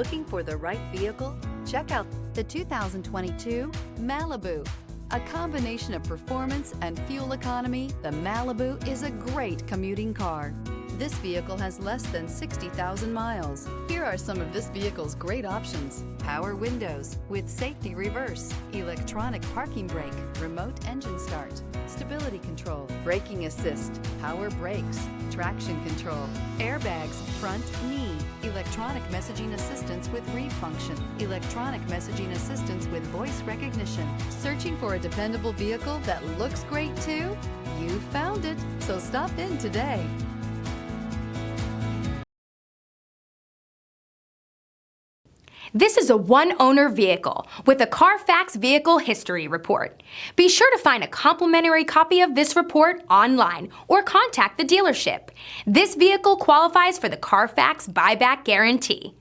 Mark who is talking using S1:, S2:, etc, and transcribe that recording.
S1: Looking for the right vehicle? Check out the 2022 Malibu. A combination of performance and fuel economy, the Malibu is a great commuting car. This vehicle has less than 60,000 miles. Here are some of this vehicle's great options: power windows with safety reverse, electronic parking brake, remote engine start, stability control, braking assist, power brakes, traction control, airbags, front knee, electronic messaging assistance with read function, electronic messaging assistance with voice recognition. Searching for a dependable vehicle that looks great too? You found it, so stop in today.
S2: This is a one-owner vehicle with a Carfax Vehicle History Report. Be sure to find a complimentary copy of this report online or contact the dealership. This vehicle qualifies for the Carfax Buyback Guarantee.